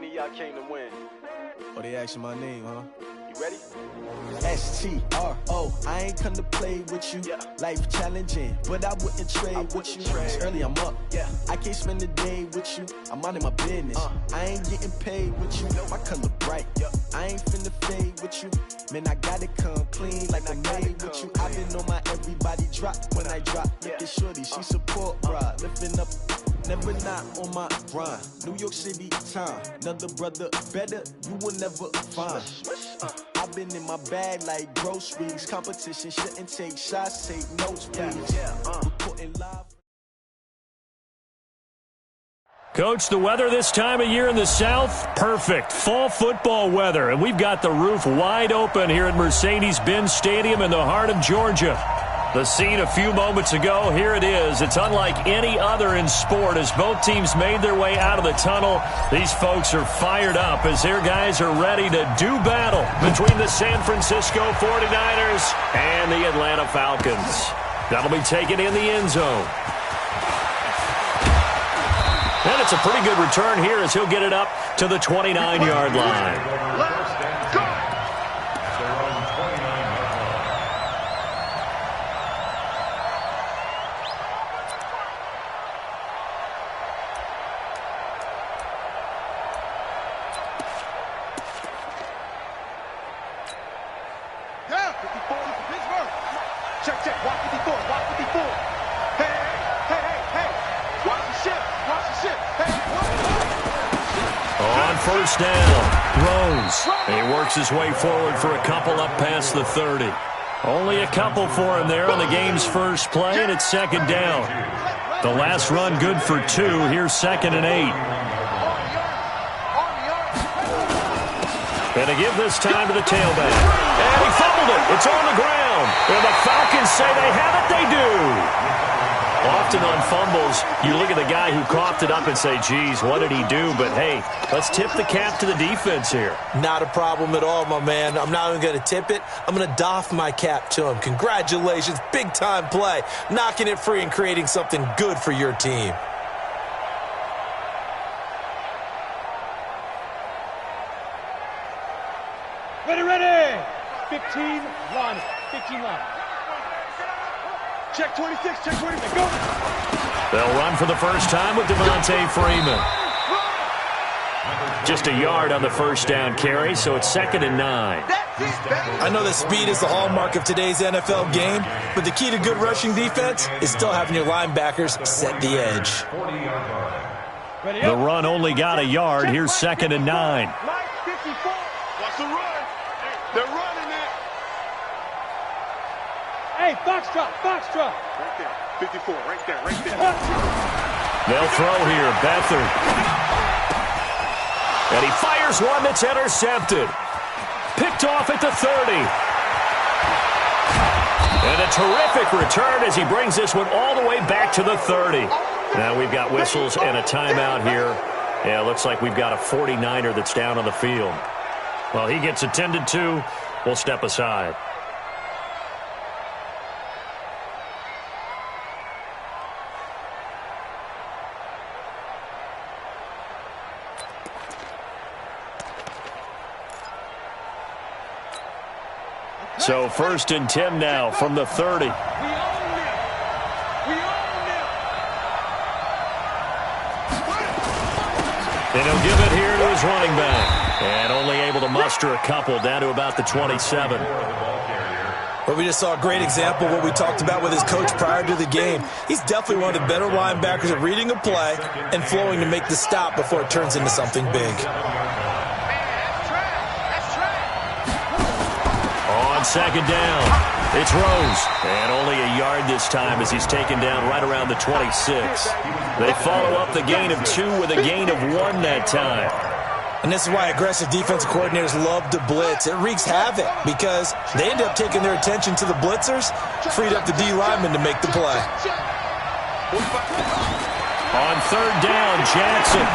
many of y'all came to win? Oh, they asking my name, huh? You ready? S-T-R-O, I ain't come to play with you. Yeah. Life challenging, but I wouldn't trade with you. It's early, I'm up. Yeah. I can't spend the day with you. I'm minding my business. I ain't getting paid with you. My color bright. I ain't finna fade with you. Man, I gotta come clean like I'm made with you. I've been on my everybody drop when I drop. Look at shorty, she support ride. Lifting up, never not on my grind. New York City time. Another brother better, you will never find. I've been in my bag like groceries. Competition shouldn't take shots, take notes, please. Reporting live. Coach, the weather this time of year in the South, perfect. Fall football weather, and we've got the roof wide open here at Mercedes-Benz Stadium in the heart of Georgia. The scene a few moments ago, here it is. It's unlike any other in sport as both teams made their way out of the tunnel. These folks are fired up as their guys are ready to do battle between the San Francisco 49ers and the Atlanta Falcons. That'll be taken in the end zone. And it's a pretty good return here as he'll get it up to the 29-yard line. Let's go! Yeah, 54, Pittsburgh. Check, watch 54, watch 54. Hey. Watch the ship. On first down, Rose. And he works his way forward for a couple up past the 30. Only a couple for him there on the game's first play, and it's second down. The last run good for 2. Here's 2nd and 8. And to give this time to the tailback. And he fumbled it. It's on the ground. And the Falcons say they have it. They do. Often on fumbles, you look at the guy who coughed it up and say, geez, what did he do? But, hey, let's tip the cap to the defense here. Not a problem at all, my man. I'm not even going to tip it. I'm going to doff my cap to him. Congratulations. Big-time play. Knocking it free and creating something good for your team. Ready. 15-1. 15-1. Check 26, go! They'll run for the first time with Devontae Freeman. Just a yard on the first down carry, so it's 2nd and 9. I know that speed is the hallmark of today's NFL game, but the key to good rushing defense is still having your linebackers set the edge. The run only got a yard. Here's 2nd and 9. Watch the run. They're running it. Hey, Foxtrot. Right there. 54, right there. They'll throw here. Beathard. And he fires one that's intercepted. Picked off at the 30. And a terrific return as he brings this one all the way back to the 30. Now we've got whistles and a timeout here. Yeah, it looks like we've got a 49er that's down on the field. Well, he gets attended to. We'll step aside. So 1st and 10 now from the 30. We own it. And he'll give it here to his running back. And only able to muster a couple down to about the 27. Well, we just saw a great example of what we talked about with his coach prior to the game. He's definitely one of the better linebackers at reading a play and flowing to make the stop before it turns into something big. On 2nd down, it's Rose. And only a yard this time as he's taken down right around the 26. They follow up the gain of 2 with a gain of 1 that time. And this is why aggressive defensive coordinators love to blitz. It wreaks havoc because they end up taking their attention to the blitzers, freed up the D lineman to make the play. On 3rd down, Jackson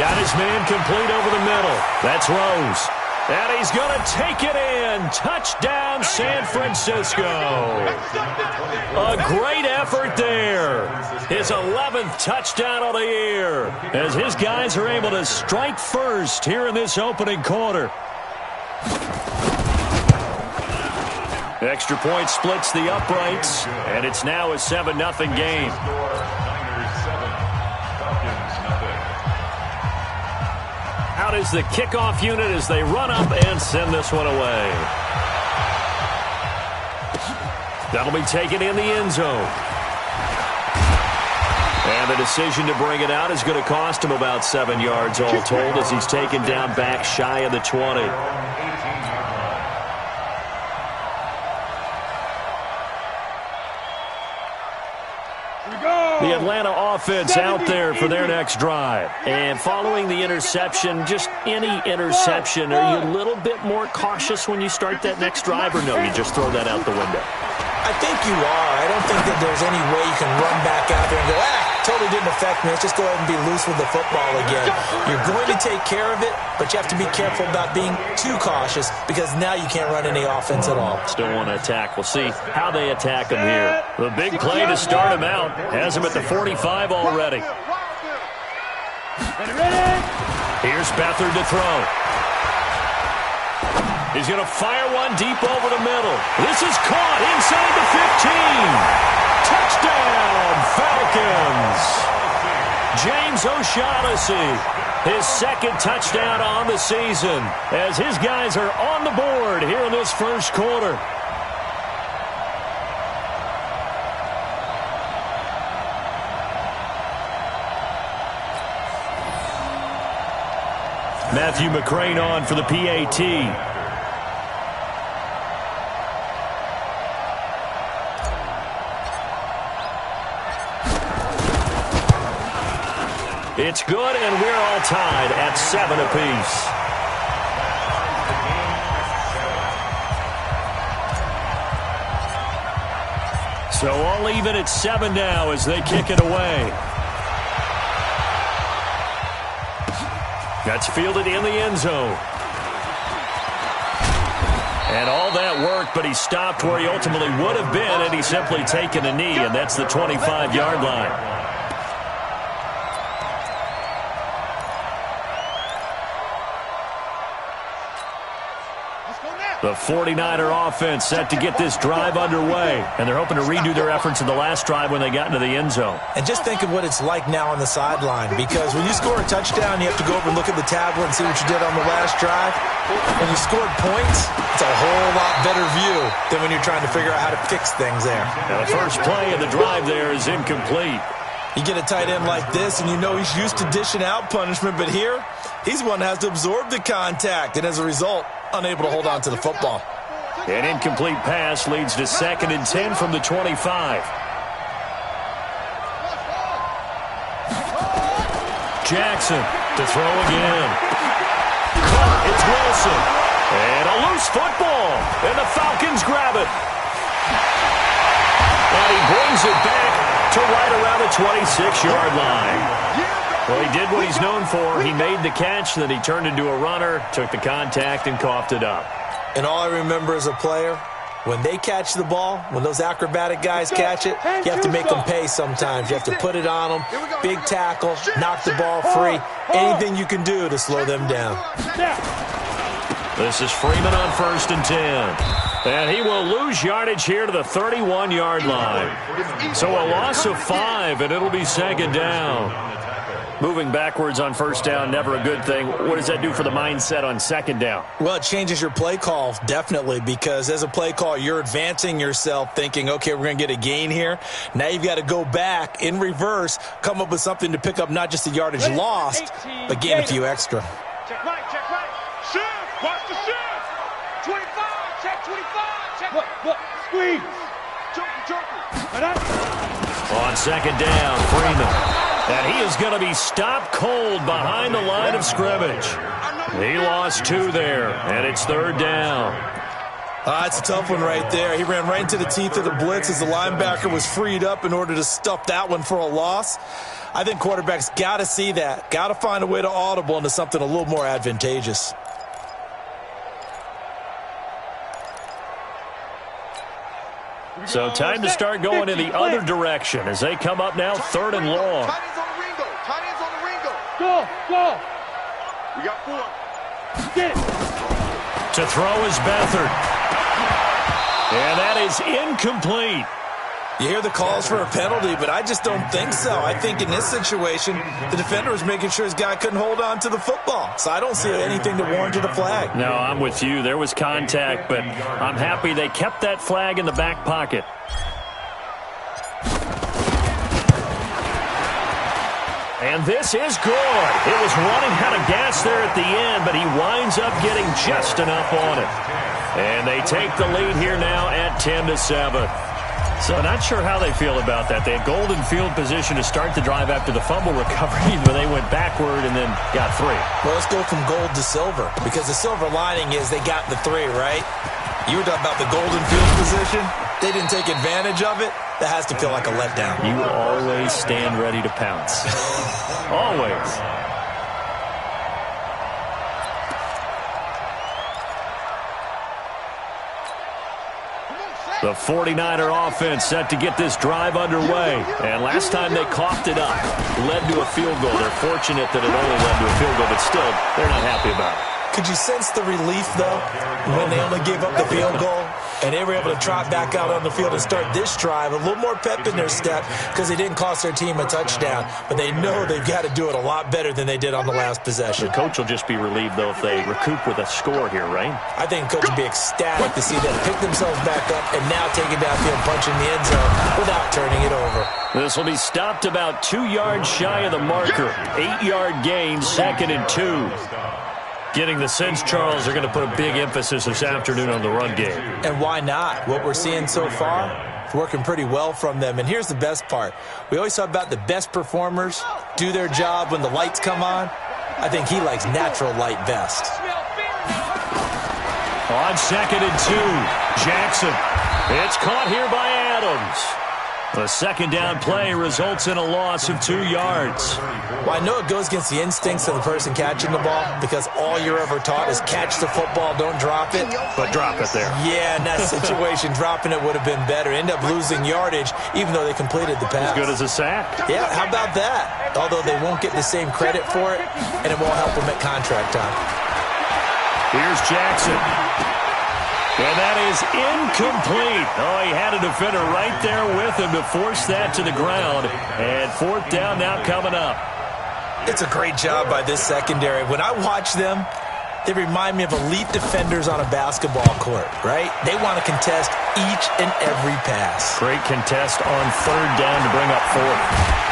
got his man complete over the middle. That's Rose. And he's going to take it in. Touchdown, San Francisco. A great effort there. His 11th touchdown of the year. as his guys are able to strike first here in this opening quarter. Extra point splits the uprights, and it's now a 7-0 game. Out is the kickoff unit as they run up and send this one away. That'll be taken in the end zone. And the decision to bring it out is going to cost him about 7 yards all told as he's taken down back shy of the 20. The Atlanta offense out there for their next drive. And following the interception, just any interception, are you a little bit more cautious when you start that next drive, or no, you just throw that out the window? I think you are. I don't think that there's any way you can run back out there and go, totally didn't affect me. Let's just go ahead and be loose with the football again. You're going to take care of it, but you have to be careful about being too cautious because now you can't run any offense at all. Still want to attack. We'll see how they attack him here. The big play to start him out has him at the 45 already. Here's Beathard to throw. He's going to fire one deep over the middle. This is caught inside the 15. Touchdown, Falcons. James O'Shaughnessy, his second touchdown on the season, as his guys are on the board here in this first quarter. Matthew McCrane on for the PAT. It's good, and we're all tied at 7 apiece. So all even at 7 now as they kick it away. That's fielded in the end zone. And all that work, but he stopped where he ultimately would have been, and he's simply taken a knee, and that's the 25-yard line. The 49er offense set to get this drive underway, and they're hoping to redo their efforts in the last drive when they got into the end zone. And just think of what it's like now on the sideline, because when you score a touchdown, you have to go over and look at the tablet and see what you did on the last drive. When you scored points, it's a whole lot better view than when you're trying to figure out how to fix things there. Now the first play of the drive there is incomplete. You get a tight end like this, and you know he's used to dishing out punishment, but here, he's one that has to absorb the contact, and as a result, unable to hold on to the football. An incomplete pass leads to 2nd and 10 from the 25. Jackson to throw again. Caught, it's Wilson. And a loose football. And the Falcons grab it. And he brings it back to right around the 26-yard line. Well, he did what he's known for. He made the catch, then he turned into a runner, took the contact, and coughed it up. And all I remember as a player, when they catch the ball, when those acrobatic guys catch it, you have to make them pay sometimes. You have to put it on them, big tackle, knock the ball free, anything you can do to slow them down. This is Freeman on 1st and 10. And he will lose yardage here to the 31-yard line. So a loss of 5, and it'll be 2nd down. Moving backwards on 1st down, never a good thing. What does that do for the mindset on 2nd down? Well, it changes your play call, definitely, because as a play call, you're advancing yourself thinking, okay, we're going to get a gain here. Now you've got to go back in reverse, come up with something to pick up not just the yardage lost, but gain a few extra. Check right, check right. Shift, watch the shift. 25, check 25, check. Look, squeeze. Joker. On 2nd down, Freeman. And he is going to be stopped cold behind the line of scrimmage. He lost 2 there, and it's 3rd down. It's a tough one right there. He ran right into the teeth of the blitz as the linebacker was freed up in order to stuff that one for a loss. I think quarterbacks got to see that, got to find a way to audible into something a little more advantageous. So time to start going in the other direction as they come up now 3rd and long. Tight ends on the Ringo. Go. We got 4. Get it. To throw is Beathard. And that is incomplete. You hear the calls for a penalty, but I just don't think so. I think in this situation, the defender was making sure his guy couldn't hold on to the football. So I don't see anything to warrant a flag. No, I'm with you. There was contact, but I'm happy they kept that flag in the back pocket. And this is good. It was running out of gas there at the end, but he winds up getting just enough on it. And they take the lead here now at 10-7. So not sure how they feel about that. They had golden field position to start the drive after the fumble recovery, but they went backward and then got 3. Well, let's go from gold to silver, because the silver lining is they got the 3, right? You were talking about the golden field position. They didn't take advantage of it. That has to feel like a letdown. You always stand ready to pounce. Always. The 49er offense set to get this drive underway. And last time they coughed it up, led to a field goal. They're fortunate that it only led to a field goal, but still, they're not happy about it. Could you sense the relief, though, when they only gave up the field goal and they were able to trot back out on the field and start this drive? A little more pep in their step because they didn't cost their team a touchdown, but they know they've got to do it a lot better than they did on the last possession. The coach will just be relieved, though, if they recoup with a score here, right? I think the coach would be ecstatic to see them pick themselves back up and now take it downfield, punching the end zone without turning it over. This will be stopped about 2 yards shy of the marker. 8-yard gain, 2nd and 2. Getting the sense, Charles, they're going to put a big emphasis this afternoon on the run game. And why not? What we're seeing so far, it's working pretty well from them. And here's the best part. We always talk about the best performers do their job when the lights come on. I think he likes natural light best. On 2nd and 2, Jackson. It's caught here by Adams. The second down play results in a loss of 2 yards. Well, I know it goes against the instincts of the person catching the ball because all you're ever taught is catch the football, don't drop it. But drop it there. Yeah, in that situation, dropping it would have been better. End up losing yardage, even though they completed the pass. As good as a sack. Yeah, how about that? Although they won't get the same credit for it, and it won't help them at contract time. Here's Jackson. And that is incomplete. Oh, he had a defender right there with him to force that to the ground. And 4th down now coming up. It's a great job by this secondary. When I watch them, they remind me of elite defenders on a basketball court, right? They want to contest each and every pass. Great contest on 3rd down to bring up 4th.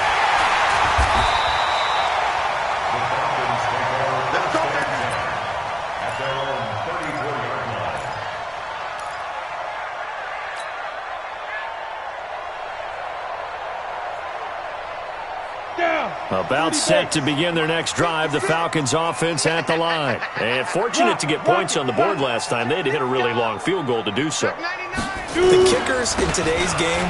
About set to begin their next drive, the Falcons offense at the line. And fortunate to get points on the board last time. They had to hit a really long field goal to do so. The kickers in today's game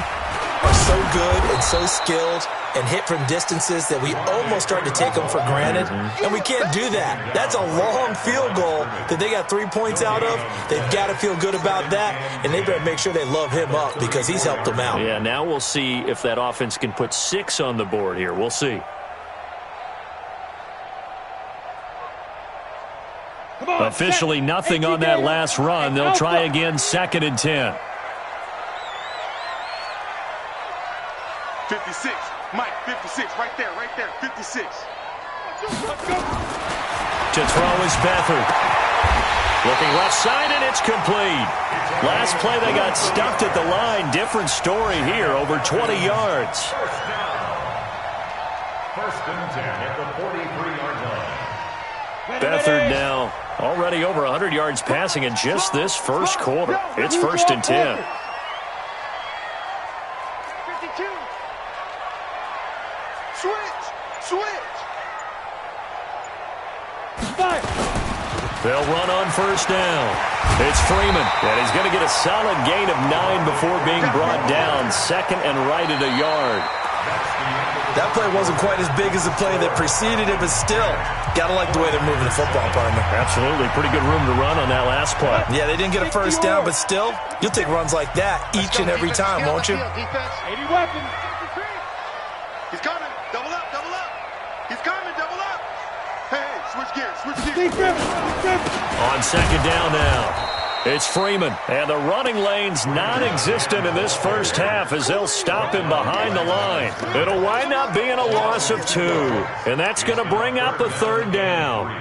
are so good and so skilled and hit from distances that we almost start to take them for granted. And we can't do that. That's a long field goal that they got 3 points out of. They've got to feel good about that, and they better make sure they love him up because he's helped them out. Yeah, now we'll see if that offense can put 6 on the board here. We'll see. Officially nothing on that last run. They'll try again, 2nd and 10. 56. Mike, 56. Right there, 56. To throw is Beathard. Looking left side, and it's complete. Last play, they got stuffed at the line. Different story here, over 20 yards. First and 10 at the 43-yard line. Beathard now already over 100 yards passing in just this first quarter. It's 1st and 10. 52. Switch. Fire. They'll run on 1st down. It's Freeman, and he's going to get a solid gain of 9 before being brought down. 2nd and right at a yard. That play wasn't quite as big as the play that preceded it, but still, got to like the way they're moving the football, partner. Absolutely. Pretty good room to run on that last play. Yeah, they didn't get a 1st down, but still, you'll take runs like that each and every time, won't you? 80 weapons. He's coming. Double up. He's coming. Double up. Switch gears. On second down now. It's Freeman, and the running lane's non-existent in this first half as they'll stop him behind the line. It'll wind up being a loss of 2, and that's going to bring up a third down.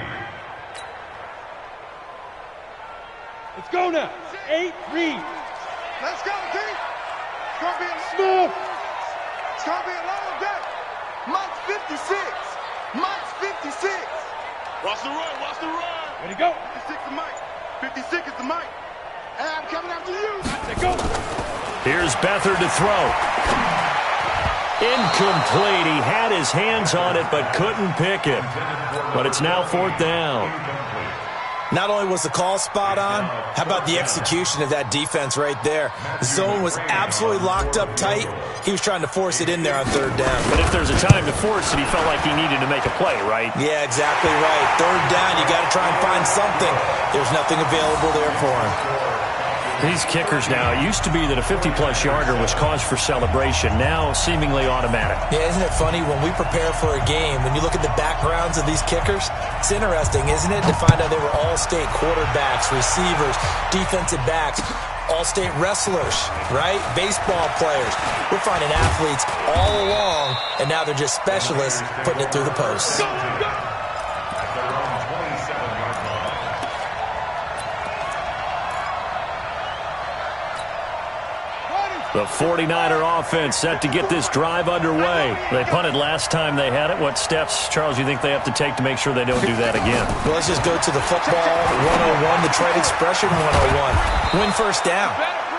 Let's go now. 8, read. Let's go, D. It's going to be a Smooth. It's going to be a long day. Mike's 56. Mike's 56. Watch the run. Ready to go. 56 is Mike. 56 is the Mike. Hey, I'm coming after you. Let's go. Here's Beathard to throw. Incomplete. He had his hands on it but couldn't pick it. But it's now 4th down. Not only was the call spot on, how about the execution of that defense right there? The zone was absolutely locked up tight. He was trying to force it in there on 3rd down. But if there's a time to force it, he felt like he needed to make a play, right? Yeah, exactly right. 3rd down, you got to try and find something. There's nothing available there for him. These kickers now, it used to be that a 50-plus yarder was cause for celebration, now seemingly automatic. Yeah, isn't it funny when we prepare for a game, when you look at the backgrounds of these kickers, it's interesting, isn't it, to find out they were all-state quarterbacks, receivers, defensive backs, all-state wrestlers, right? Baseball players. We're finding athletes all along, and now they're just specialists putting it through the posts. The 49er offense set to get this drive underway. They punted last time they had it. What steps, Charles, you think they have to take to make sure they don't do that again? Well, let's just go to the football 101, the trade expression 101. Win first down.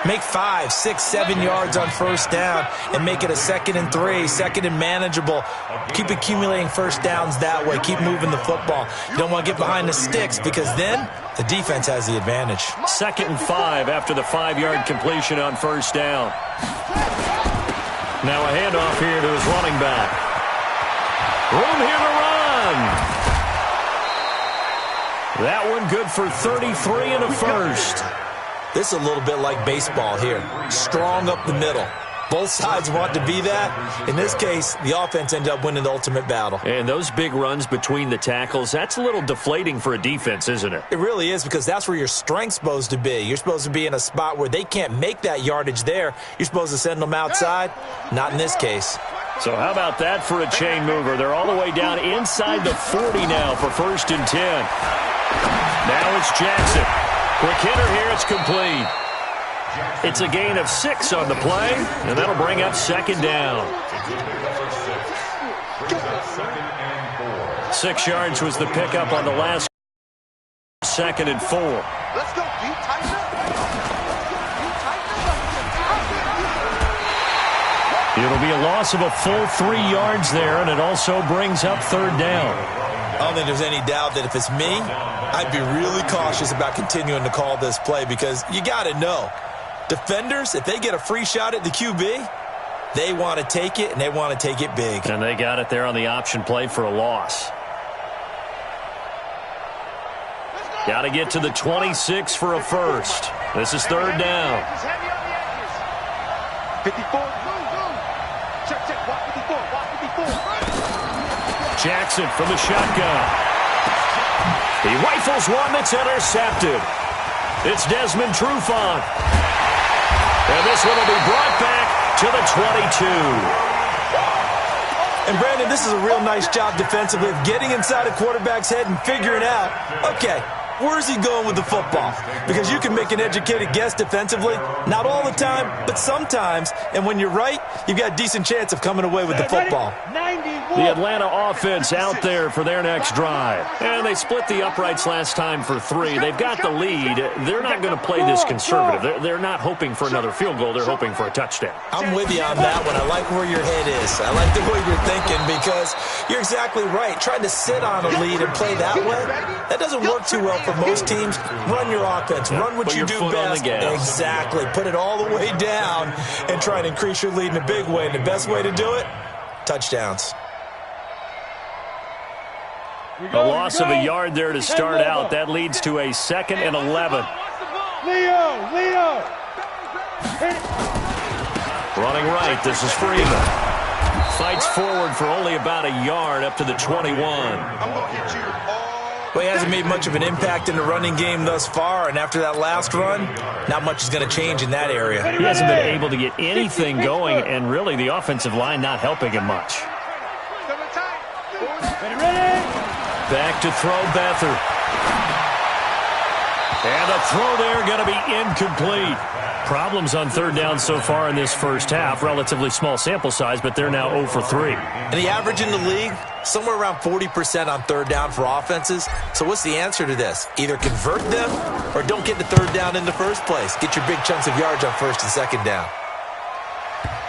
Make 5, 6, 7 yards on first down and make it a 2nd and 3, 2nd and manageable. Keep accumulating first downs that way. Keep moving the football. You don't want to get behind the sticks because then the defense has the advantage. 2nd and 5 after the 5-yard completion on first down. Now a handoff here to his running back. Room here to run. That one good for 33 and a first. This is a little bit like baseball here. Strong up the middle. Both sides want to be that. In this case, the offense ended up winning the ultimate battle. And those big runs between the tackles, that's a little deflating for a defense, isn't it? It really is, because that's where your strength's supposed to be. You're supposed to be in a spot where they can't make that yardage there. You're supposed to send them outside. Not in this case. So how about that for a chain mover? They're all the way down inside the 40 now for 1st and 10. Now it's Jackson. Quick hitter here, it's complete. It's a gain of 6 on the play, and that'll bring up 2nd down. 6 yards was the pickup on the last 2nd and 4. Let's go, D. Tighten up. It'll be a loss of a full 3 yards there, and it also brings up 3rd down. I don't think there's any doubt that if it's me, I'd be really cautious about continuing to call this play, because you got to know, defenders, if they get a free shot at the QB, they want to take it, and they want to take it big. And they got it there on the option play for a loss. Got to get to the 26 for a first. This is 3rd down. 54. Check. Watch 54. Jackson from the shotgun. He rifles one that's intercepted. It's Desmond Trufant. And this one will be brought back to the 22. And, Brandon, this is a real nice job defensively of getting inside a quarterback's head and figuring out, okay, where's he going with the football? Because you can make an educated guess defensively, not all the time, but sometimes. And when you're right, you've got a decent chance of coming away with the football. The Atlanta offense out there for their next drive. And they split the uprights last time for 3. They've got the lead. They're not going to play this conservative. They're not hoping for another field goal. They're hoping for a touchdown. I'm with you on that one. I like where your head is. I like the way you're thinking, because you're exactly right. Trying to sit on a lead and play that way, that doesn't work too well for most teams. Run your offense. Run what you do best. Exactly. Put it all the way down and try and increase your lead in a big way. And the best way to do it, touchdowns. A loss of a yard there to start out. That leads to a 2nd and 11. Leo. Running right, this is Freeman. Fights forward for only about a yard up to the 21. I'm going to hit you all Well, he hasn't made much of an impact in the running game thus far, and after that last run, not much is going to change in that area. He hasn't been able to get anything going, and really the offensive line not helping him much. Back to throw Beathard. And the throw there going to be incomplete. Problems on third down so far in this first half. Relatively small sample size, but they're now 0 for 3. And the average in the league, somewhere around 40% on third down for offenses. So what's the answer to this? Either convert them or don't get the third down in the first place. Get your big chunks of yards on first and second down.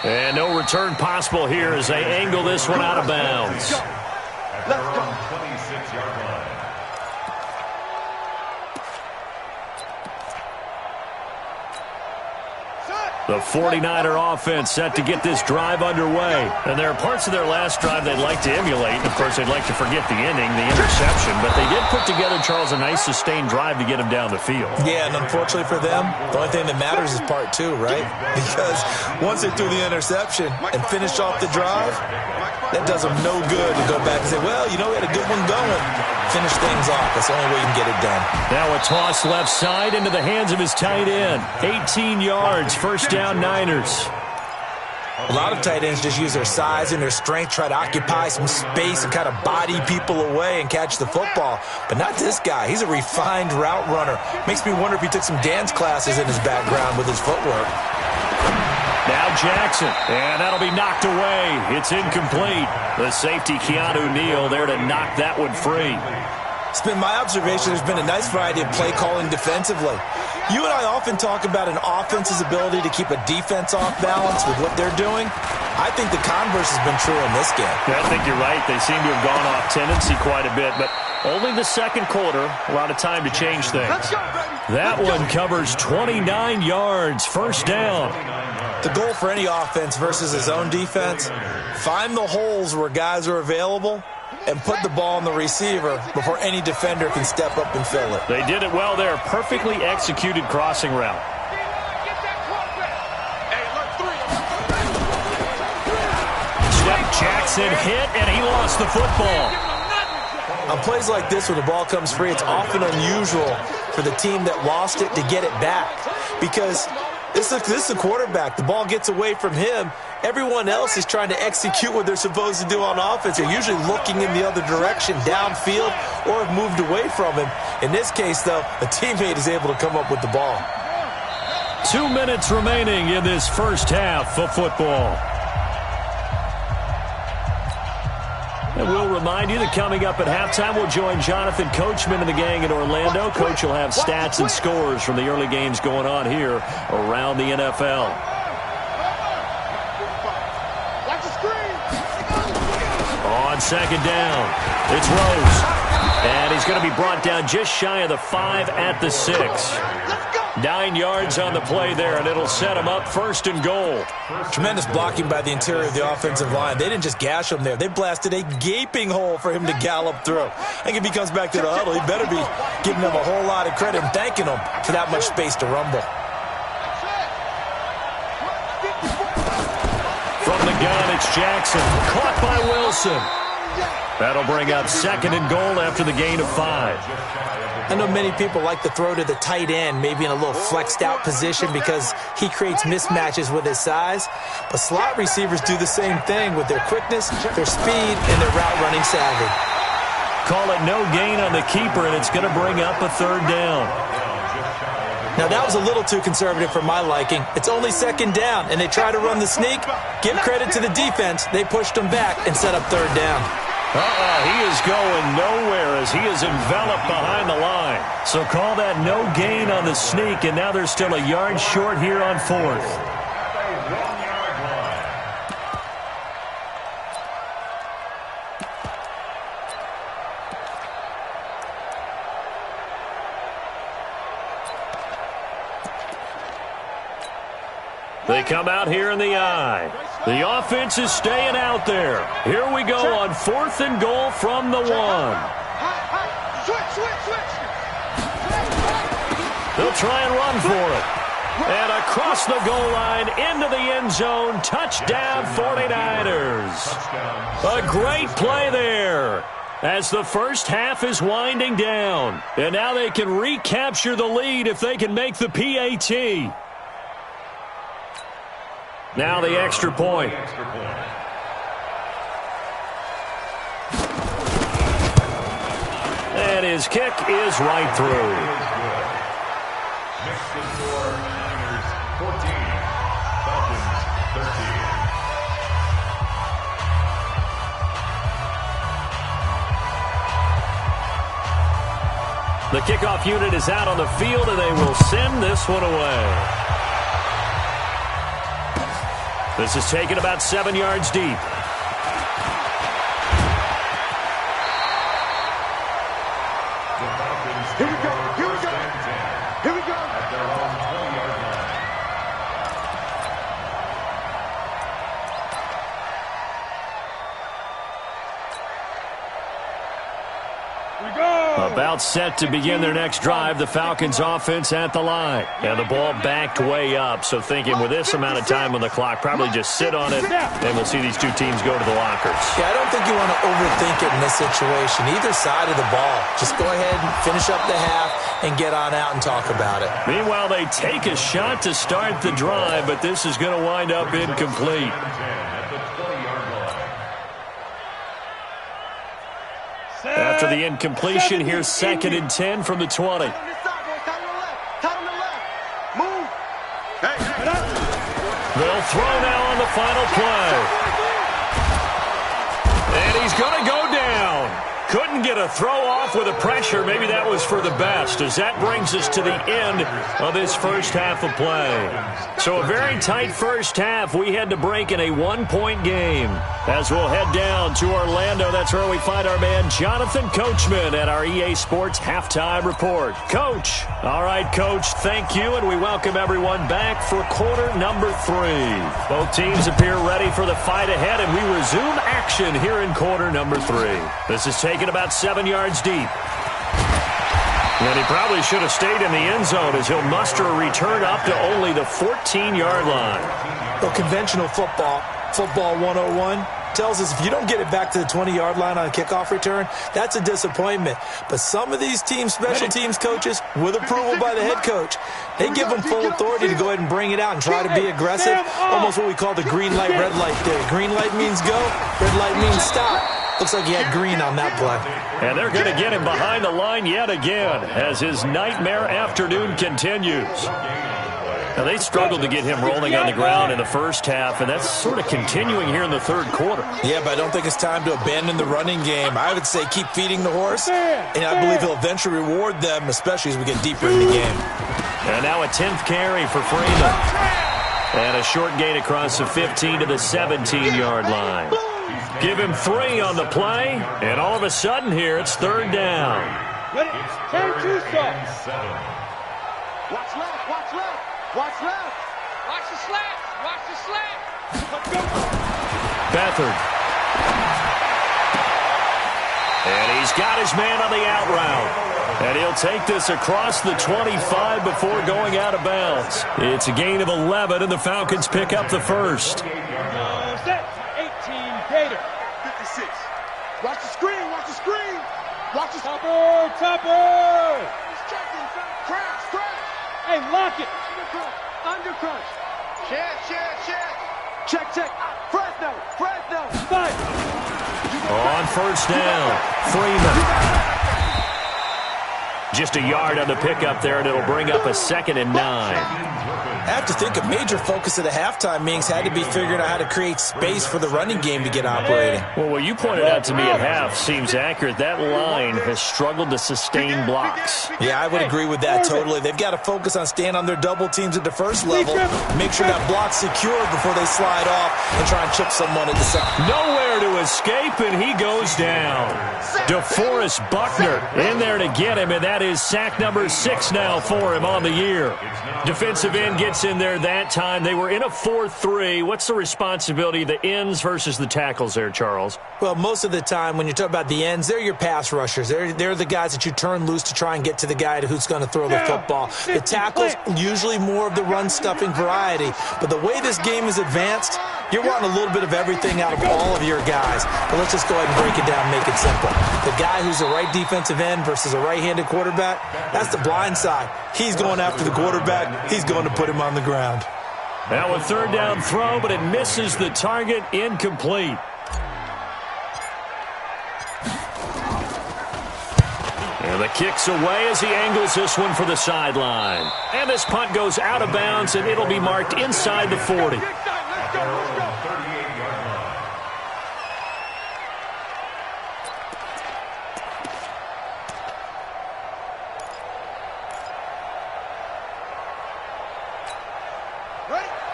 And no return possible here as they angle this one out of bounds. Let's go. 26-yard line. The 49er offense set to get this drive underway. And there are parts of their last drive they'd like to emulate. Of course, they'd like to forget the ending, the interception. But they did put together, Charles, a nice sustained drive to get him down the field. Yeah, and unfortunately for them, the only thing that matters is part two, right? Because once they threw the interception and finished off the drive, that does them no good to go back and say, well, you know, we had a good one going. Finish things off. That's the only way you can get it done. Now a toss left side into the hands of his tight end. 18 yards, first down Niners. A lot of tight ends just use their size and their strength, try to occupy some space and kind of body people away and catch the football. But not this guy. He's a refined route runner. Makes me wonder if he took some dance classes in his background with his footwork. Now Jackson, and that'll be knocked away. It's incomplete. The safety, Keanu Neal, there to knock that one free. It's been my observation there's been a nice variety of play calling defensively. You and I often talk about an offense's ability to keep a defense off balance with what they're doing. I think the converse has been true in this game. Yeah, I think you're right. They seem to have gone off tendency quite a bit, but only the second quarter, a lot of time to change things. That one covers 29 yards, first down. The goal for any offense versus his own defense, find the holes where guys are available and put the ball on the receiver before any defender can step up and fill it. They did it well there. Perfectly executed crossing route. Step Jackson hit, and he lost the football. On plays like this where the ball comes free, it's often unusual for the team that lost it to get it back. Because this is a quarterback. The ball gets away from him. Everyone else is trying to execute what they're supposed to do on offense. They're usually looking in the other direction, downfield, or have moved away from him. In this case, though, a teammate is able to come up with the ball. 2 minutes remaining in this first half of football. And we'll remind you that coming up at halftime, we'll join Jonathan Coachman and the gang in Orlando. Coach will have stats and scores from the early games going on here around the NFL. On second down, it's Rose. And he's going to be brought down just shy of the 5 at the 6. 9 yards on the play there, and it'll set him up first and goal. Tremendous blocking by the interior of the offensive line. They didn't just gash him there. They blasted a gaping hole for him to gallop through. I think if he comes back to the huddle, he better be giving them a whole lot of credit and thanking them for that much space to rumble. From the gun, it's Jackson. Caught by Wilson. That'll bring up second and goal after the gain of 5. I know many people like to throw to the tight end, maybe in a little flexed out position because he creates mismatches with his size. But slot receivers do the same thing with their quickness, their speed, and their route running savvy. Call it no gain on the keeper, and it's going to bring up a third down. Now, that was a little too conservative for my liking. It's only second down, and they try to run the sneak. Give credit to the defense. They pushed them back and set up third down. He is going nowhere as he is enveloped behind the line. So call that no gain on the sneak, and now they're still a yard short here on fourth. They come out here in the eye. The offense is staying out there. Here we go on fourth and goal from the 1. They'll try and run for it. And across the goal line into the end zone. Touchdown 49ers. A great play there. as the first half is winding down. And now they can recapture the lead if they can make the PAT. Now the extra point. And his kick is right through. Next to score, Niners 14, Falcons 13. The kickoff unit is out on the field, and they will send this one away. This is taken about 7 yards deep. Here we go. Here we go. Here we go. At their own 20-yard line. About set to begin their next drive, the Falcons offense at the line. And the ball backed way up, so thinking with this amount of time on the clock, probably just sit on it, and we'll see these two teams go to the lockers. Yeah, I don't think you want to overthink it in this situation. Either side of the ball. Just go ahead and finish up the half and get on out and talk about it. Meanwhile, they take a shot to start the drive, but this is going to wind up incomplete. After the incompletion, here's 2nd and 10 from the 20. Move. Hey. They'll throw now on the final play. And he's going to go down. Couldn't get a throw off with the pressure. Maybe that was for the best, as that brings us to the end of this first half of play. So a very tight first half. We had to break in a 1-point game. As we'll head down to Orlando, that's where we find our man Jonathan Coachman at our EA Sports Halftime Report. Coach. All right, Coach, thank you, and we welcome everyone back for quarter number 3. Both teams appear ready for the fight ahead, and we resume action here in quarter number 3. This is taken about 7 yards deep. And he probably should have stayed in the end zone, as he'll muster a return up to only the 14-yard line. Well, conventional football 101, tells us if you don't get it back to the 20-yard line on a kickoff return, that's a disappointment. But some of these teams, special teams coaches, with approval by the head coach, they give them full authority to go ahead and bring it out and try to be aggressive, almost what we call the green light, red light theory. Green light means go, red light means stop. Looks like he had green on that play. And they're going to get him behind the line yet again as his nightmare afternoon continues. Now, they struggled to get him rolling on the ground in the first half, and that's sort of continuing here in the third quarter. Yeah, but I don't think it's time to abandon the running game. I would say keep feeding the horse, and I believe he'll eventually reward them, especially as we get deeper in the game. And now a 10th carry for Freeman. And a short gain across the 15 to the 17-yard line. Give him 3 on the play, and all of a sudden here, it's third down. Ready? Turn 2 stop. Watch left. Watch left. Watch left. Watch the slap. Watch the slap. Let's go. Beathard. And he's got his man on the out route. And he'll take this across the 25 before going out of bounds. It's a gain of 11, and the Falcons pick up the first. Set. 18, Gator. 56. Watch the screen. Watch the screen. Watch the Topper. He's checking. Crash. Hey, lock it. Under crunch. Check. Fresno. Fight. On first down, Freeman. Just a yard on the pickup there, and it'll bring up a 2nd and 9. I have to think a major focus of the halftime meetings had to be figuring out how to create space for the running game to get operating. Well, what you pointed out to me at half seems accurate. That line has struggled to sustain blocks. Yeah, I would agree with that totally. They've got to focus on staying on their double teams at the first level, make sure that block's secured before they slide off and try and chip someone at the second. Nowhere to escape, and he goes down. DeForest Buckner in there to get him, and that is sack number 6 now for him on the year. Defensive end gets in there that time. They were in a 4-3. What's the responsibility of the ends versus the tackles there, Charles? Well, most of the time when you talk about the ends, they're your pass rushers. They're the guys that you turn loose to try and get to the guy who's going to throw the football. The tackles, usually more of the run-stuffing variety. But the way this game is advanced, You're wanting a little bit of everything out of all of your guys. But let's just go ahead and break it down and make it simple. The guy who's a right defensive end versus a right-handed quarterback, that's the blind side. He's going after the quarterback. He's going to put him on the ground. Now a third down throw, but it misses the target, incomplete. And the kick's away as he angles this one for the sideline. And this punt goes out of bounds, and it'll be marked inside the 40.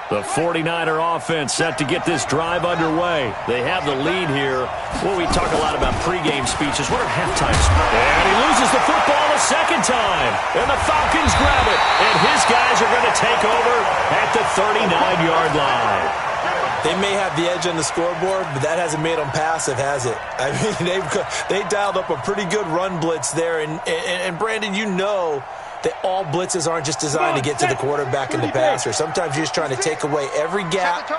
The 49er offense set to get this drive underway. They have the lead here. Well, we talk a lot about pregame speeches. What are halftime speeches? And he loses the football a second time. And the Falcons grab it. And his guys are going to take over at the 39-yard line. They may have the edge on the scoreboard, but that hasn't made them passive, has it? I mean, they dialed up a pretty good run blitz there. And Brandon, you know that all blitzes aren't just designed to get to the quarterback and the passer. Sometimes you're just trying to take away every gap,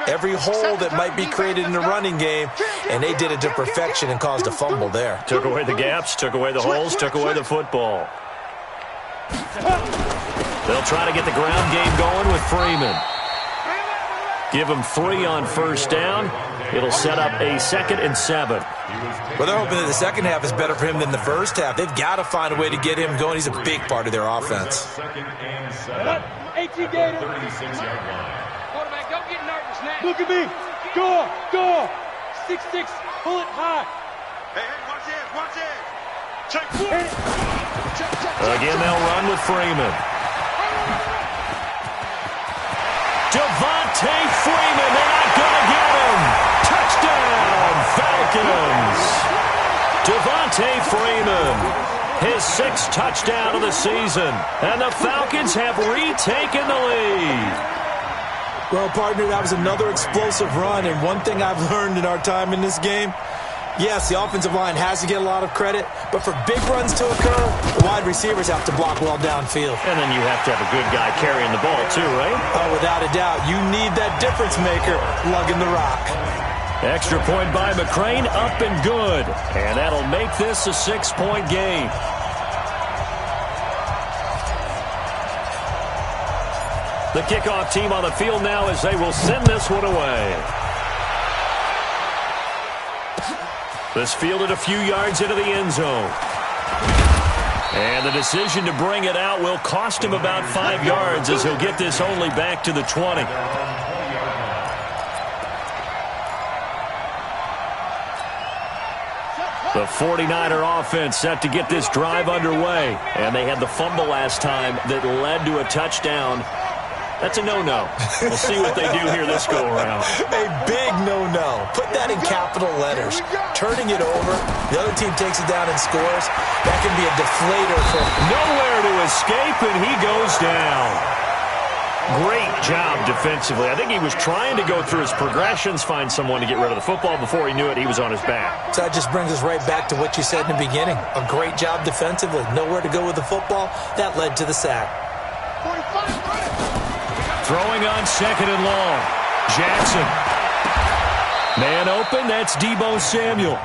every hole that might be created in the running game, and they did it to perfection and caused a fumble there. Took away the gaps, took away the holes, took away the football. They'll try to get the ground game going with Freeman. Give him 3 on first down. It'll set up a 2nd and 7. Well, they're hoping that the second half is better for him than the first half. They've got to find a way to get him going. He's a big part of their offense. 18 Gators. Quarterback, don't get nervous now. Look at me. Go. 6'6", pull it high. Hey, watch it. Check. Again, they'll run with Freeman. Devontae Freeman, they're not going to get him. Touchdown, Falcons. Devontae Freeman, his 6th touchdown of the season. And the Falcons have retaken the lead. Well, partner, that was another explosive run. And one thing I've learned in our time in this game, yes, the offensive line has to get a lot of credit, but for big runs to occur, the wide receivers have to block well downfield. And then you have to have a good guy carrying the ball too, right? Oh, without a doubt. You need that difference maker lugging the rock. Extra point by McCrane, up and good. And that'll make this a 6-point game. The kickoff team on the field now as they will send this one away. This fielded a few yards into the end zone. And the decision to bring it out will cost him about 5 yards as he'll get this only back to the 20. The 49er offense set to get this drive underway. And they had the fumble last time that led to a touchdown. That's a no-no. We'll see what they do here this go-around. A big no-no. Put that in capital letters. Turning it over, the other team takes it down and scores. That can be a deflator for nowhere to escape, and he goes down. Great job defensively. I think he was trying to go through his progressions, find someone to get rid of the football. Before he knew it, he was on his back. So that just brings us right back to what you said in the beginning. A great job defensively. Nowhere to go with the football. That led to the sack. Throwing on 2nd and long. Jackson. Man open, that's Deebo Samuel.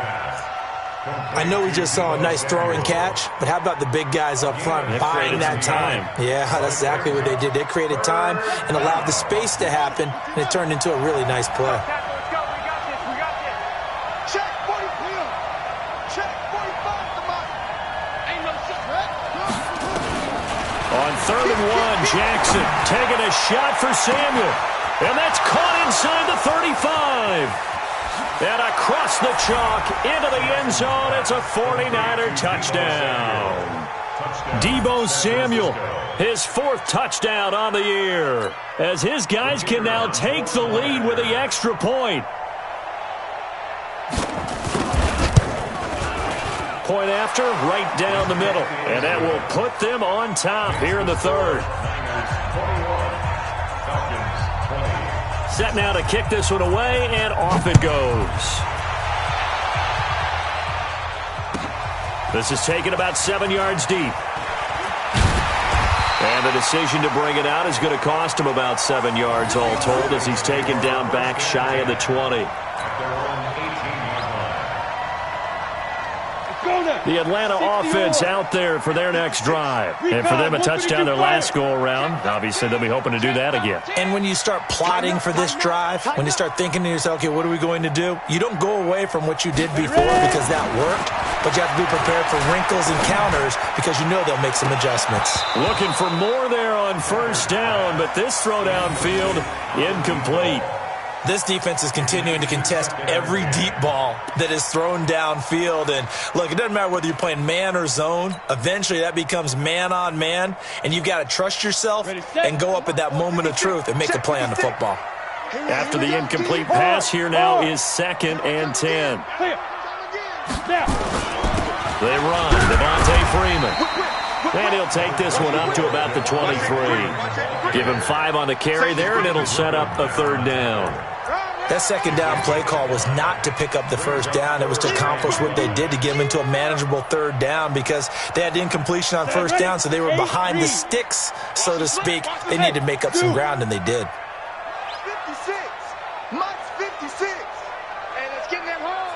I know we just saw a nice throwing catch, but how about the big guys up front buying that time? Yeah, that's exactly what they did. They created time and allowed the space to happen, and it turned into a really nice play. We got this. Check 40. Check 45. Come on. Ain't no secret. On 3rd and 1, Jackson taking a shot for Samuel. And that's caught inside the 35. And across the chalk into the end zone, it's a 49er touchdown. Deebo Samuel, his 4th touchdown on the year, as his guys can now take the lead with the extra point. Point after, right down the middle. And that will put them on top here in the 3rd. Set now to kick this one away, and off it goes. This is taken about 7 yards deep. And the decision to bring it out is going to cost him about 7 yards all told as he's taken down back shy of the 20. The Atlanta offense out there for their next drive. And for them, a touchdown their last go-around. Obviously, they'll be hoping to do that again. And when you start plotting for this drive, when you start thinking to yourself, okay, what are we going to do? You don't go away from what you did before because that worked. But you have to be prepared for wrinkles and counters because you know they'll make some adjustments. Looking for more there on first down, but this throw downfield, incomplete. This defense is continuing to contest every deep ball that is thrown downfield. And, look, it doesn't matter whether you're playing man or zone. Eventually, that becomes man-on-man, and you've got to trust yourself and go up at that moment of truth and make a play on the football. After the incomplete pass, here now is 2nd and 10. They run. Devontae Freeman. And he'll take this one up to about the 23. Give him 5 on the carry there, and it'll set up a 3rd down. That 2nd down play call was not to pick up the 1st down. It was to accomplish what they did to get them into a manageable 3rd down because they had incompletion on 1st down, so they were behind the sticks, so to speak. They needed to make up some ground, and they did. 56. Mike's 56. Hey, let's get in that hole.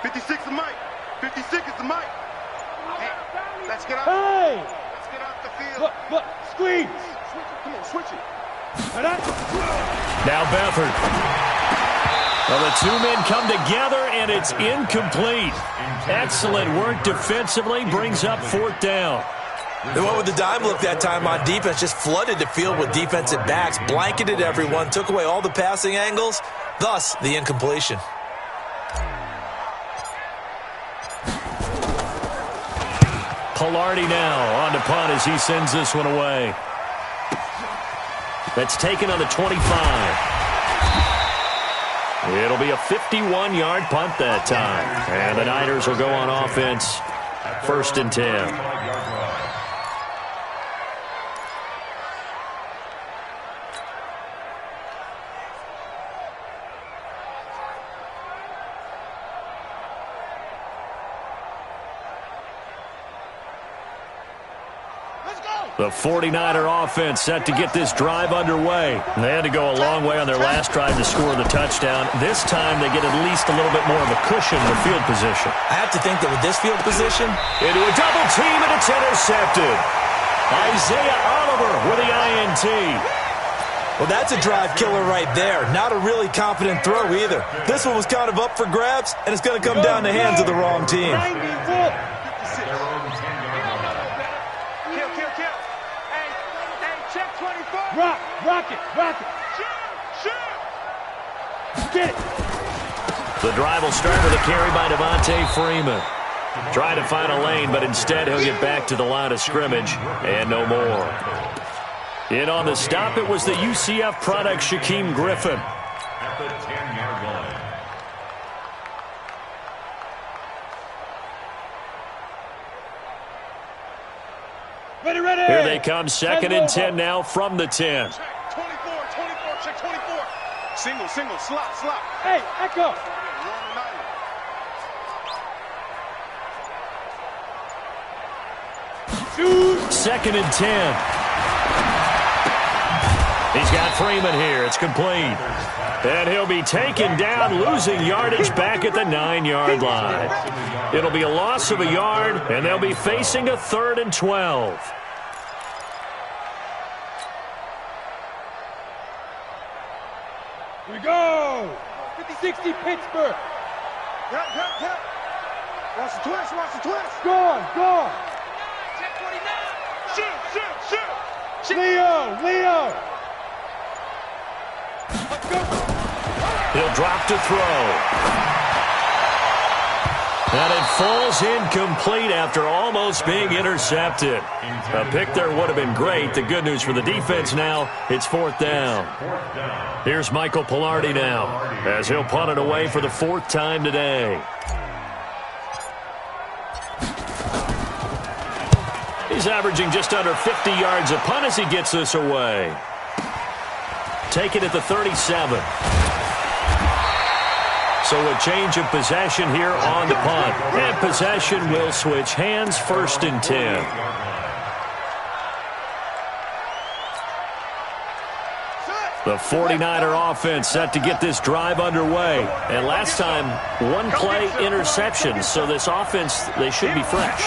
56 is Mike. 56 is the Mike. Hey, let's get out. Hey! Let's get off the field. Look, squeeze. Come on, switch it. Now Bethard. Well, the 2 men come together, and it's incomplete. Excellent work defensively. Brings up 4th down. They went with the dime look that time on defense, just flooded the field with defensive backs, blanketed everyone, took away all the passing angles, thus the incompletion. Pilardi now on to punt as he sends this one away. That's taken on the 25. It'll be a 51-yard punt that time. And the Niners will go on offense. 1st and 10. The 49er offense set to get this drive underway. They had to go a long way on their last drive to score the touchdown. This time they get at least a little bit more of a cushion in the field position. I have to think that with this field position, into a double team, and it's intercepted. Isaiah Oliver with the INT. well, that's a drive killer right there. Not a really confident throw either. This one was kind of up for grabs, and it's going to come down the hands of the wrong team. Rock it. Get it. The drive will start with a carry by Devontae Freeman. Trying to find a lane, but instead he'll get back to the line of scrimmage and no more. In on the stop, it was the UCF product, Shaquem Griffin. At the 10-yard line. Ready. Here they come, 2nd and 10 now from the 10. 24, check 24. Single, slot. Hey, Echo. Shoot. 2nd and 10. He's got Freeman here. It's complete. And he'll be taken down, losing yardage back at the 9-yard line. It'll be a loss of a yard, and they'll be facing a 3rd and 12. Here we go. 50-60 Pittsburgh. Yep. Watch the twist. Go. Shoot. Leo. He'll drop to throw. And it falls incomplete after almost being intercepted. A pick there would have been great. The good news for the defense now, it's 4th down. Here's Michael Pilardi now, as he'll punt it away for the 4th time today. He's averaging just under 50 yards a punt as he gets this away. Take it at the 37. So a change of possession here on the punt. And possession will switch hands, 1st and 10. The 49er offense set to get this drive underway. And last time, one-play interception, so this offense, they should be fresh.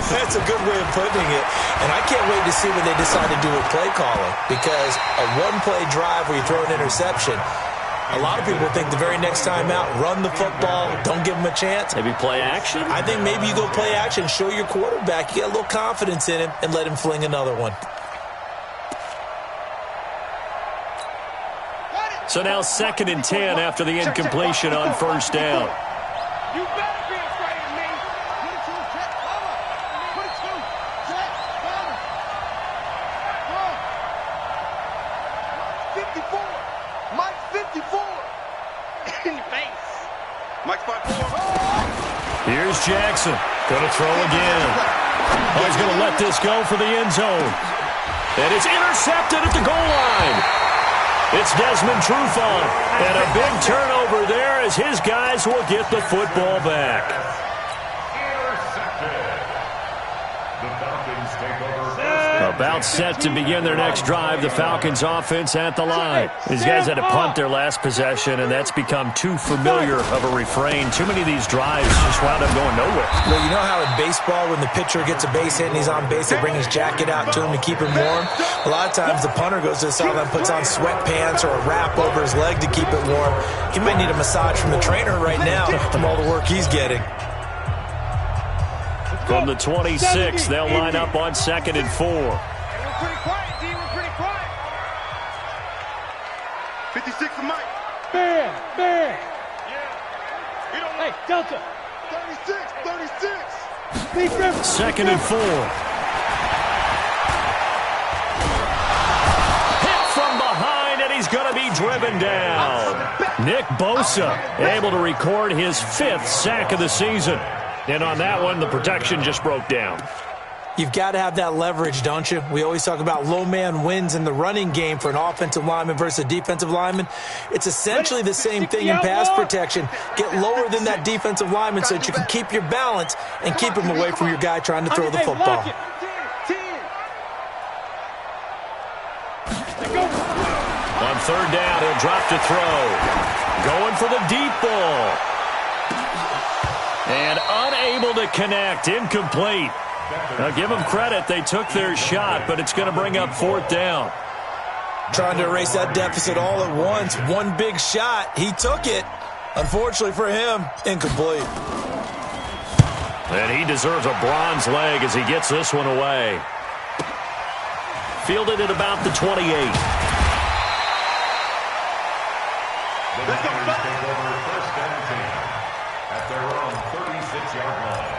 That's a good way of putting it. And I can't wait to see what they decide to do with play calling, because a one-play drive where you throw an interception, a lot of people think the very next time out, run the football, don't give them a chance. Maybe play action? I think maybe you go play action, show your quarterback, you get a little confidence in him, and let him fling another one. So now 2nd and 10 after the incompletion on first down. You better be afraid of me. 22, check, cover. 22, check, cover. 54. Mike 54. In your face. Mike 54. Here's Jackson. Going to throw again. Oh, he's going to let this go for the end zone. And it's intercepted at the goal line. It's Desmond Trufant, and a big turnover there as his guys will get the football back. About set to begin their next drive, the Falcons offense at the line. These guys had to punt their last possession, and that's become too familiar of a refrain. Too many of these drives just wound up going nowhere. Well, you know how in baseball when the pitcher gets a base hit and he's on base, they bring his jacket out to him to keep him warm? A lot of times the punter goes to the sideline, puts on sweatpants or a wrap over his leg to keep it warm. He might need a massage from the trainer right now from all the work he's getting. From the 26, they'll line up on 2nd and 4. We're pretty quiet, D. We're pretty quiet. 56 to Mike. Man. Yeah. We don't Hey, Delta. 36. Big river. 2nd and 4. Hit from behind, and he's going to be driven down. Nick Bosa able to record his 5th sack of the season. And on that one, the protection just broke down. You've got to have that leverage, don't you? We always talk about low man wins in the running game for an offensive lineman versus a defensive lineman. It's essentially the same thing in pass protection. Get lower than that defensive lineman so that you can keep your balance and keep him away from your guy trying to throw the football. On 3rd down, he'll drop to throw. Going for the deep ball. And unable to connect. Incomplete. Now, give them credit. They took their shot, but it's going to bring up 4th down. Trying to erase that deficit all at once. One big shot. He took it. Unfortunately for him, incomplete. And he deserves a bronze leg as he gets this one away. Fielded at about the 28. The Niners take over 1st and 10 at their own 36-yard line.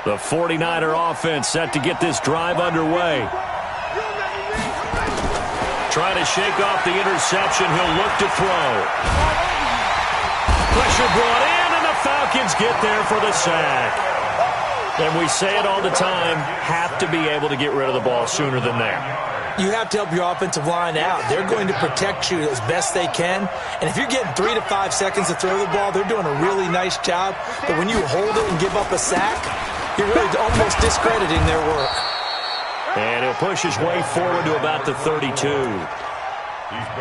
The 49er offense set to get this drive underway. Trying to shake off the interception. He'll look to throw. Pressure brought in, and the Falcons get there for the sack. And we say it all the time, have to be able to get rid of the ball sooner than that. You have to help your offensive line out. They're going to protect you as best they can. And if you're getting 3 to 5 seconds to throw the ball, they're doing a really nice job. But when you hold it and give up a sack, you're really almost discrediting their work. And he'll push his way forward to about the 32.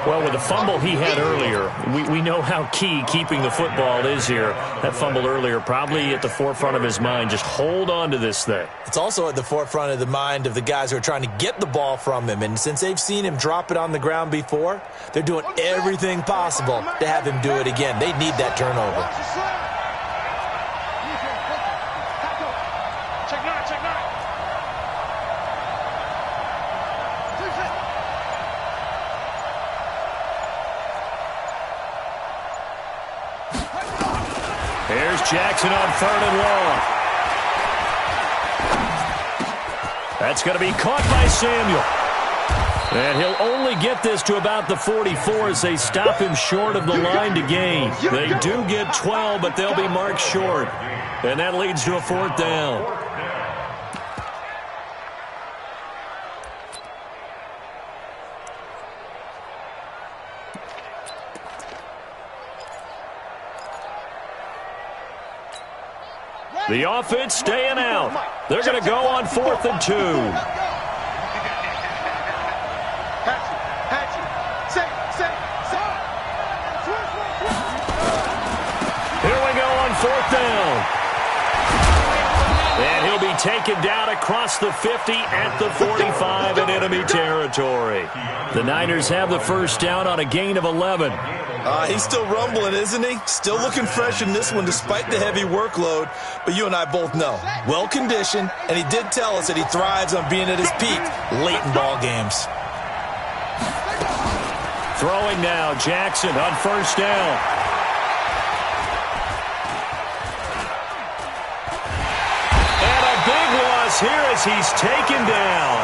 Well, with the fumble he had earlier, we know how key keeping the football is here. That fumble earlier probably at the forefront of his mind. Just hold on to this thing. It's also at the forefront of the mind of the guys who are trying to get the ball from him. And since they've seen him drop it on the ground before, they're doing everything possible to have him do it again. They need that turnover. Check nine, check nine. Here's Jackson on 3rd and long. That's going to be caught by Samuel. And he'll only get this to about the 44 as they stop him short of the line to gain. They do get 12, but they'll be marked short. And that leads to a 4th down. The offense staying out. They're going to go on 4th and 2. Here we go on 4th down. And he'll be taken down across the 50 at the 45 in enemy territory. The Niners have the first down on a gain of 11. He's still rumbling, isn't he? Still looking fresh in this one despite the heavy workload. But you and I both know, well-conditioned, and he did tell us that he thrives on being at his peak late in ball games. Throwing now, Jackson on first down. And a big loss here as he's taken down.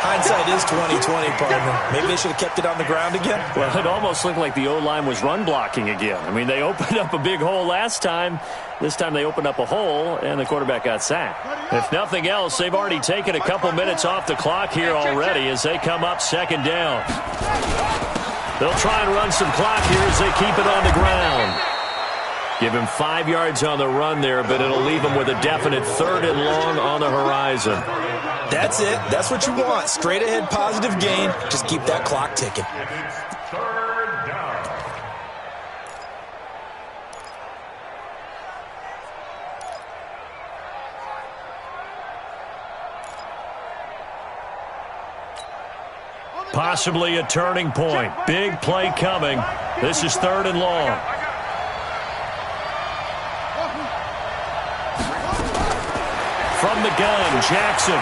Hindsight is 20/20, partner. Maybe they should have kept it on the ground again. Well, it almost looked like the O-line was run blocking again. I mean, they opened up a big hole last time. This time they opened up a hole, and the quarterback got sacked. If nothing else, they've already taken a couple minutes off the clock here already as they come up second down. They'll try and run some clock here as they keep it on the ground. Give him 5 yards on the run there, but it'll leave him with a definite 3rd and long on the horizon. That's it. That's what you want. Straight ahead positive gain. Just keep that clock ticking. 3rd down. Possibly a turning point. Big play coming. This is 3rd and long. From the gun, Jackson.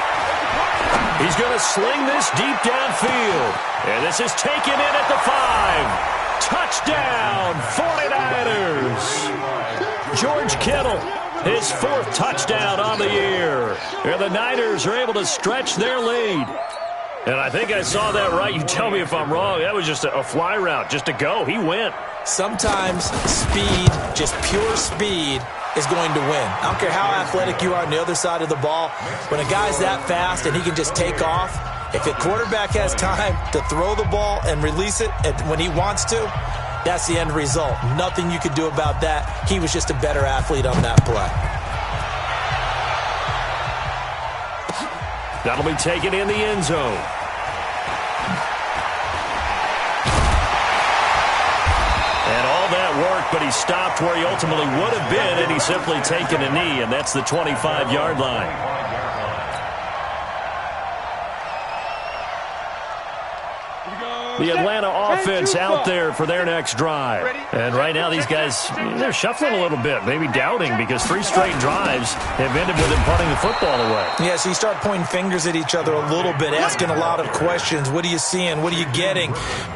He's going to sling this deep downfield. And this is taken in at the 5. Touchdown, 49ers. George Kittle, his 4th touchdown on the year. And the Niners are able to stretch their lead. And I think I saw that right. You tell me if I'm wrong. That was just a fly route, just to go. He went. Sometimes speed, just pure speed, is going to win. I don't care how athletic you are on the other side of the ball. When a guy's that fast and he can just take off, if a quarterback has time to throw the ball and release it when he wants to, that's the end result. Nothing you could do about that. He was just a better athlete on that play. That'll be taken in the end zone. And all that work, but he stopped where he ultimately would have been, and he's simply taken a knee, and that's the 25-yard line. The Atlanta offense out there for their next drive. And right now these guys, they're shuffling a little bit, maybe doubting, because 3 straight drives have ended with them punting the football away. Yeah, so you start pointing fingers at each other a little bit, asking a lot of questions. What are you seeing? What are you getting?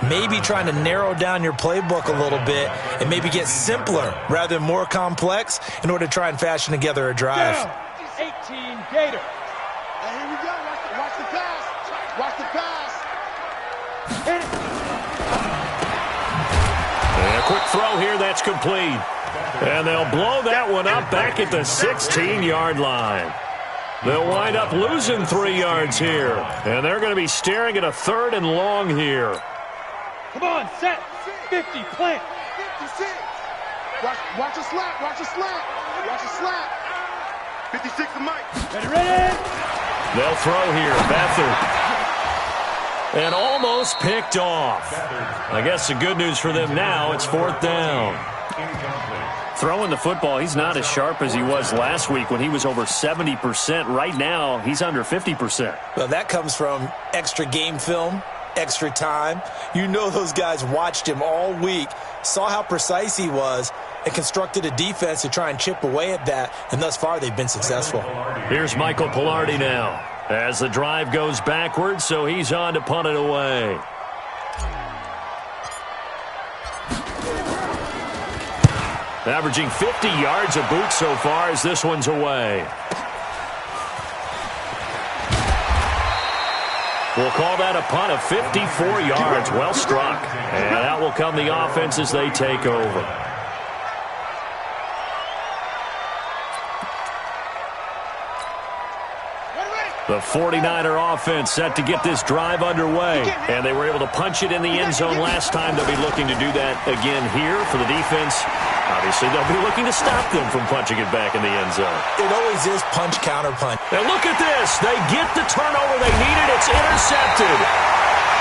Maybe trying to narrow down your playbook a little bit and maybe get simpler rather than more complex in order to try and fashion together a drive. 18 Gator. Hey, here we go. Watch the pass. Watch the pass. And a quick throw here, that's complete. And they'll blow that one up back at the 16-yard line. They'll wind up losing 3 yards here. And they're going to be staring at a 3rd and long here. Come on, set. 50, plant. 56. Watch a slap. Watch a slap. Watch a slap. 56 to Mike. Ready. They'll throw here. Beathard. And almost picked off. I guess the good news for them now, it's 4th down. Throwing the football, he's not as sharp as he was last week when he was over 70%. Right now, he's under 50%. Well, that comes from extra game film, extra time. You know those guys watched him all week, saw how precise he was, and constructed a defense to try and chip away at that. And thus far, they've been successful. Here's Michael Pilardi now. As the drive goes backwards, so he's on to punt it away. Averaging 50 yards a boot so far as this one's away. We'll call that a punt of 54 yards. Well struck. And out will come the offense as they take over. The 49er offense set to get this drive underway. And they were able to punch it in the end zone last time. They'll be looking to do that again here for the defense. Obviously, they'll be looking to stop them from punching it back in the end zone. It always is punch, counter punch. And look at this. They get the turnover they needed. It's intercepted.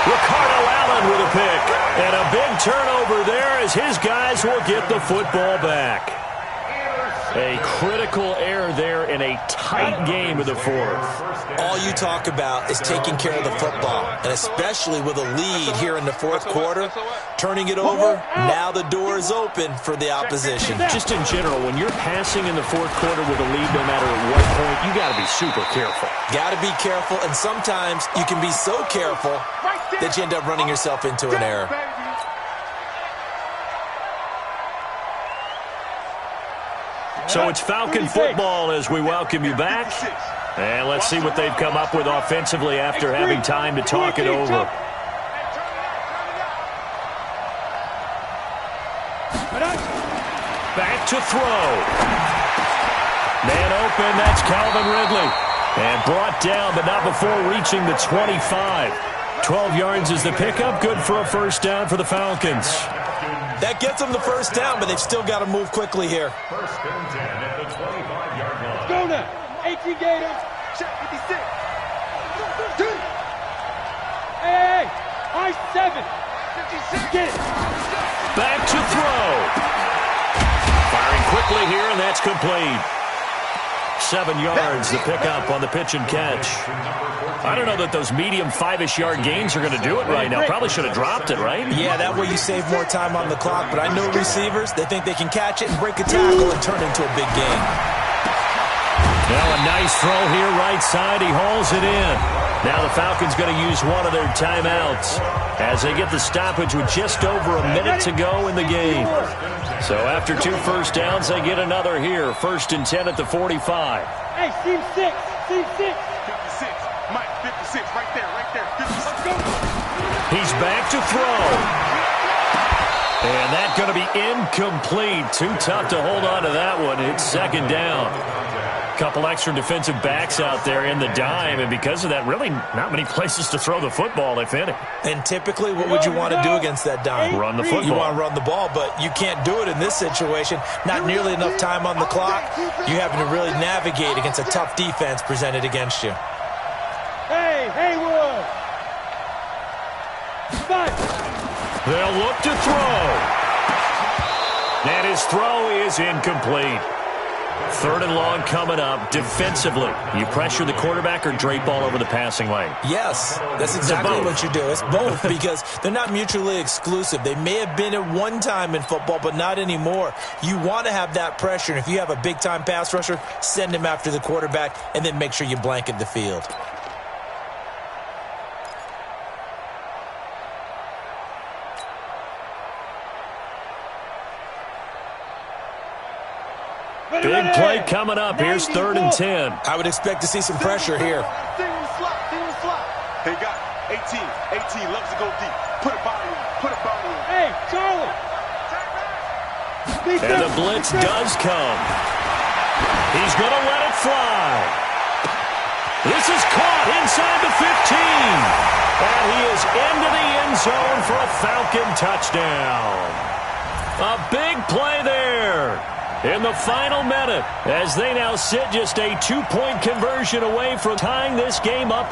Ricardo Allen with a pick. And a big turnover there as his guys will get the football back. A critical error there in a tight game of the fourth. All you talk about is taking care of the football, and especially with a lead here in the fourth quarter, turning it over, now the door is open for the opposition. Just in general, when you're passing in the fourth quarter with a lead, no matter at what point, you got to be super careful. Got to be careful, and sometimes you can be so careful that you end up running yourself into an error. So it's Falcon football as we welcome you back. And let's see what they've come up with offensively after having time to talk it over. Back to throw. Man open, that's Calvin Ridley. And brought down, but not before reaching the 25. 12 yards is the pickup. Good for a first down for the Falcons. That gets them the first down, but they've still got to move quickly here. First and 10 at the 25-yard line. Go now. 18 Gators. Check 56. Hey, I-7. 56. Get it. Back to throw. Firing quickly here, and that's complete. 7 yards, the pickup on the pitch and catch. I don't know that those medium 5-ish yard gains are going to do it right now. Probably should have dropped it, right? Yeah, that way you save more time on the clock. But I know receivers, they think they can catch it and break a tackle and turn it into a big game. Now a nice throw here, right side. He hauls it in. Now the Falcons going to use one of their timeouts as they get the stoppage with just over a minute to go in the game. So after 2 first downs, they get another here. First and 10 at the 45. Hey, team 6. Team 6. 56. Mike, 56. Right there, right there. 56. Let's go. He's back to throw. And that's going to be incomplete. Too tough to hold on to that one. It's second down. Couple extra defensive backs out there in the dime, and because of that, really not many places to throw the football, if any. And typically, what would you want to do against that dime? Run the football. You want to run the ball, but you can't do it in this situation. Not nearly enough time on the clock. You having to really navigate against a tough defense presented against you. Hey, Haywood. 5. They'll look to throw. And his throw is incomplete. Third and long coming up. Defensively, you pressure the quarterback or drape all over the passing lane? Yes, that's exactly what you do. It's both because they're not mutually exclusive. They may have been at one time in football, but not anymore. You want to have that pressure, and if you have a big-time pass rusher, send him after the quarterback, and then make sure you blanket the field. Big play coming up. Here's 3rd and 10. I would expect to see some pressure here. Hey, got 18. 18 loves to go deep. Put a body in. Put a body in. Hey, Charlie. And the blitz does come. He's going to let it fly. This is caught inside the 15. And he is into the end zone for a Falcon touchdown. A big play there in the final minute as they now sit just a 2-point conversion away from tying this game up.